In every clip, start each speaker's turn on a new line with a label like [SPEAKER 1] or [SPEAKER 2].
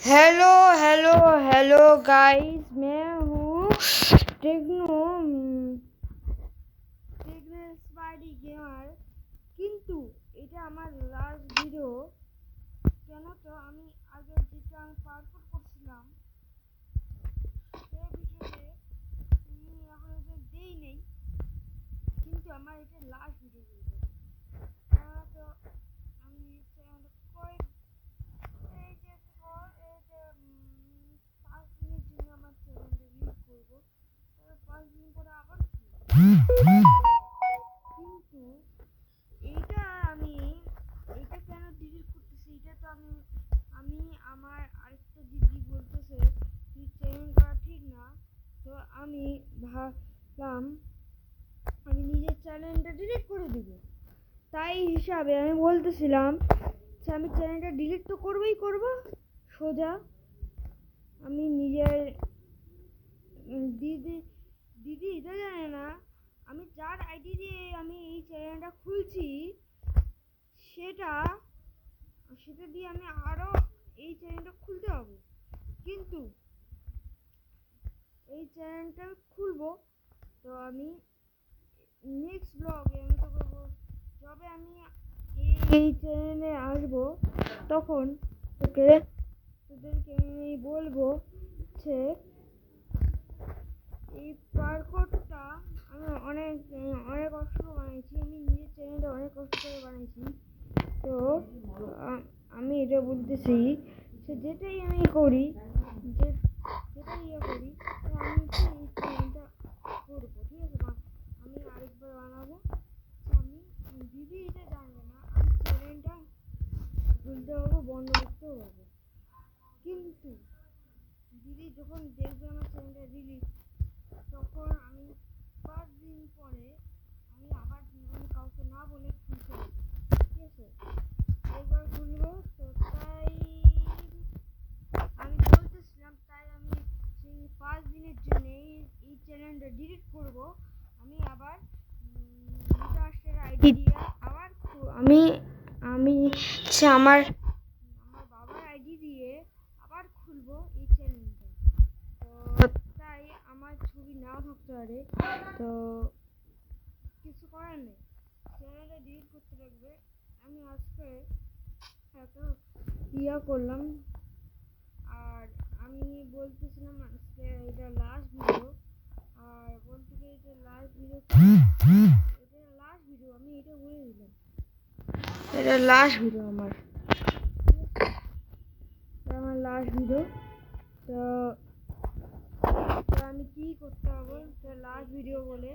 [SPEAKER 1] Hello hello hello guys, मैं हूँ techno Spidey gamer. কিন্তু এটা আমার লাস্ট ভিডিও। কেন তো আমি আগে যেটা আমি পারফর্ম করছিলাম সেই ভিডিওতে আমি এখন এটা দেই নেই, কিন্তু আমার এটা লাস্ট ভিডিও বলতে তো আমি কয়েক এই যে এই যে 5 দিনের জন্য আমার চ্যানেলটা রিলিজ করবো, তারপর 5 দিন পরে আবার কিন্তু এইটা আমি এইটা কেন ডিলিট করতেছি, এটা তো আমি আমার আরেকটা দিদি বলতেছে তুই চ্যানেল করা ঠিক না, তো আমি ভাবলাম আমি নিজের চ্যানেলটা ডিলিট করে দিব। তাই হিসাবে আমি বলতেছিলাম যে আমি চ্যানেলটা ডিলিট তো করবই করব সোজা। আমি নিজের দিদি দিদি এটা জানে না আমি যার আইডি দিয়ে আমি এই চ্যানেলটা খুলছি সেটা দিয়ে আমি আরও এই চ্যানেলটা খুলতে হবে। কিন্তু এই চ্যানেলটা খুলবো তো আমি নেক্সট ব্লগে আমি তোকে যবে আমি এই চ্যানেলে আসবো তখন তোদেরকে আমি বলবো যে এই পার্কটা আমি অনেক কষ্ট করে বানিয়েছি, আমি নিজের চ্যানেলটা অনেক কষ্ট করে বানিয়েছি। তো আমি এটা বলতেছি যে যেটাই আমি করি যেটাই করি তো আমি কি এই চ্যানেলটা করবো, ঠিক আছে? আমি আরেকবার বানাবো। আমি দিদি এটা জানবে না আমি চ্যানেলটা খুলতে পারবো, বন্ধ করতেও পারবো। কিন্তু দিদি যখন দেখবে আমার চ্যানেলটা রিলিজ, তখন আমি 5 দিন পরে আমি আবার কাউকে না বলে খুলতে হবে, ঠিক আছে? একবার খুলবো তো তাই আমি বলতেছিলাম, তাই আমি সেই 5 দিনের জন্য এই চ্যানেলটা ডিলিট করব। আমি আবার বিকাশের আইডি দিয়ে আবার আমি আমি আমার বাবার আইডি দিয়ে আবার খুলবো এই চ্যানেলটা। তো তাই আমার ছবি নাও থাকতে পারে, তো কিছু করার নেই, চ্যানেলটা ডিলিট করতে লাগবে। আমি আজকে এত করলাম আর আমি বলতেছিলাম আজকে এটা লাস্ট ভিডিও, আর বলতে গিয়ে এটা লাস্ট ভিডিও আমি এটা বলে দিলাম এটা লাস্ট ভিডিও আমার লাস্ট ভিডিও। তো আমি কি করতে হবে লাস্ট ভিডিও বলে,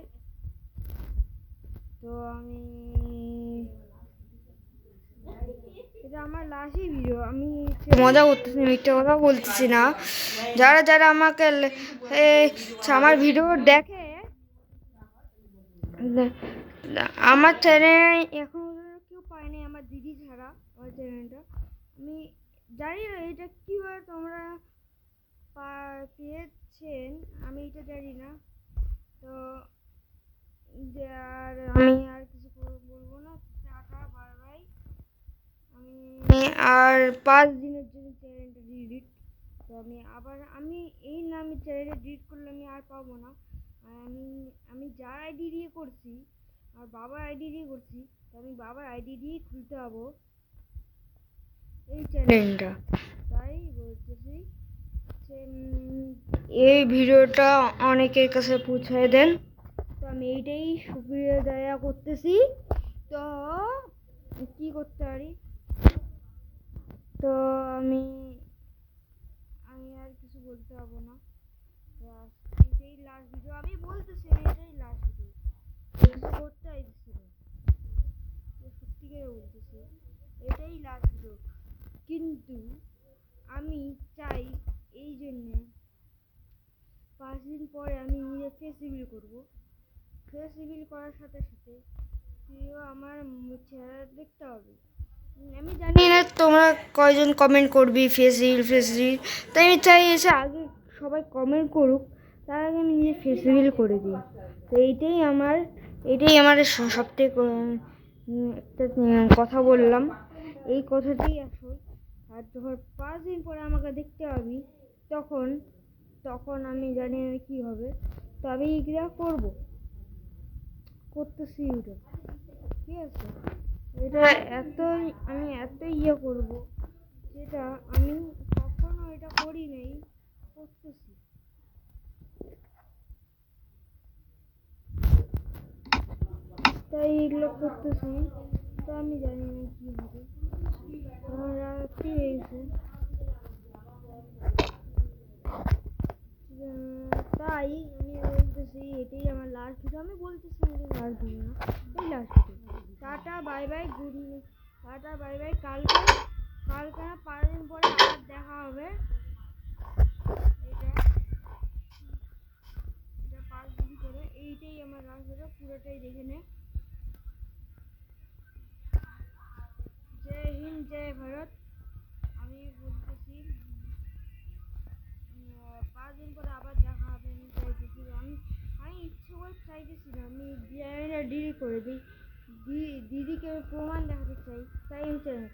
[SPEAKER 1] তো আমি এটা আমার লাস্টই ভিডিও। আমি মজা করতেছি, মিথ্যে কথা বলতেছি না। যারা যারা আমাকে আমার ভিডিও দেখে আমার চ্যানেল এখন কেউ পায়নি আমার দিদি ছাড়া, আমার চ্যানেলটা আমি জানি না এটা কীভাবে তোমরা পেয়েছেন, আমি এটা জানি না। তো আর আমি আর কিছু বলবো না, টাটা বাই বাই। আমি আর 5 দিনের জন্য চ্যানেলটা ডিলিট, তো আমি এই নামে চ্যানেলটা ডিলিট করলে আমি আর পাবো না। আমি যার আইডি দিয়ে করছি আর বাবার আইডি দিয়ে করছি, তো আমি বাবার আইডি দিয়েই খুলতে হবো এই চ্যানেলটা। তাই বলতেছি এই ভিডিওটা অনেকের কাছে পৌঁছায় দেন, তো আমি এইটাই সুবিধা করতেছি। তো কি করতে পারি, তো আমি আর কিছু বলতে পারবো না। এটাই লাস্ট ভিডিও, আমি বলতেছি এটাই লাস্ট ভিডিও, কিছু করতে চাইছি না, সত্যিকারে বলতেছি এটাই লাস্ট ভিডিও। কিন্তু আমি চাই এই জন্যে 5 দিন পরে আমি নিজে ফেস রিভিল করবো। ফেস রিভিল করার সাথে সাথে তুইও আমার চেহারা দেখতে হবে। আমি জানি না তোমরা কয়জন কমেন্ট করবি ফেস রিভিল, তাই আমি চাই এসে আগে সবাই কমেন্ট করুক, তার আগে আমি নিজে ফেস রিভিল করে দিই। তো এইটাই আমার সবথেকে একটা কথা বললাম, এই কথাটাই আসল। আর আর যখন 5 দিন পরে আমাকে দেখতে পাবি তখন তখন আমি জানি না কি হবে। তো আমি এগুলা করতেছি এটা, ঠিক আছে? এটা আমি এত করব যেটা আমি কখনো এটা করি নাই, করতেছি। তাই এগুলো করতেছি। তো আমি জানি না কি হবে। আমার রাত্রি হয়েছে, তাই আমি বলতেছি এটাই আমার লাস্ট ভিডিও। আমি বলতেছি এটাই লাস্ট ভিডিও না, এই last video. Tata bye bye, tata bye by. কালকে কালকে না 5 দিন পরে আবার দেখা হবে। এটা এটা 5 দিন পরে, এইটাই আমার লাস্ট ভিডিও। পুরোটাই দেখে নে। জয় হিন্দ, জয় ভারত। আমি বলতেছি 5 দিন পরে আবার দেখা হবে। আমি চাইতেছি, আমি ইচ্ছে করে চাইতেছি না, আমি চ্যানেলটা ডিলিট করে দিই। দিদিকে আমি প্রমাণ দেখাতে চাই, তাই আমি চ্যানেল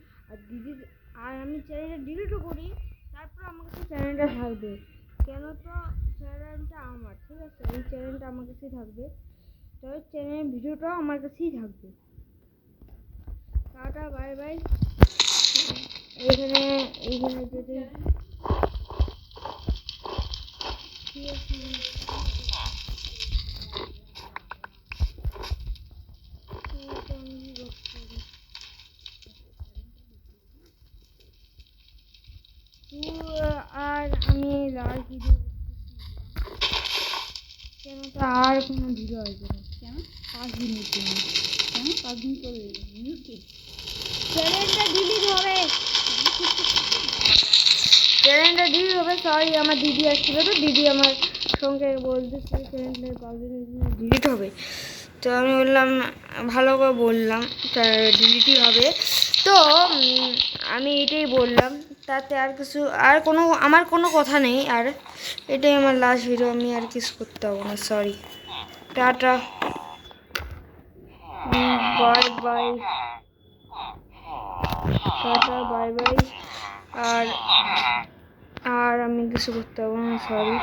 [SPEAKER 1] আর আমি চ্যানেলটা ডিলিটও করি, তারপর আমার কাছে চ্যানেলটা থাকবে। কেন? তো চ্যানেলটা আমার, ঠিক আছে? এই চ্যানেলটা আমার কাছেই থাকবে, তবে চ্যানেলের ভিডিওটাও আমার কাছেই থাকবে। Tata bye by. এইখানে যদি আর আমি লাস্ট ভিডিও কেন? তো আর কোনো ভিডিও আসবে না। কেন? 5 দিনের জন্য। কেন 5 দিন করে চ্যানেলটা ডিলিট হবে? চ্যানেলটা ডিলিট হবে। সরি, আমার দিদি আসছিল, তো দিদি আমার সঙ্গে বলতেছে চ্যানেলটা 5 দিনের জন্য ডিলিট হবে। তো আমি বললাম, ভালো করে বললাম ডিলিটই হবে। তো আমি এটাই বললাম, তাতে আর কিছু, আর কোনো আমার কোনো কথা নেই। আর এটাই আমার লাস্ট ভিডিও, আমি আর কিছু করতে পারবো না। Sorry, tata bye bye, tata bye bye. আর আর আমি কিছু করতে পারবো না, সরি।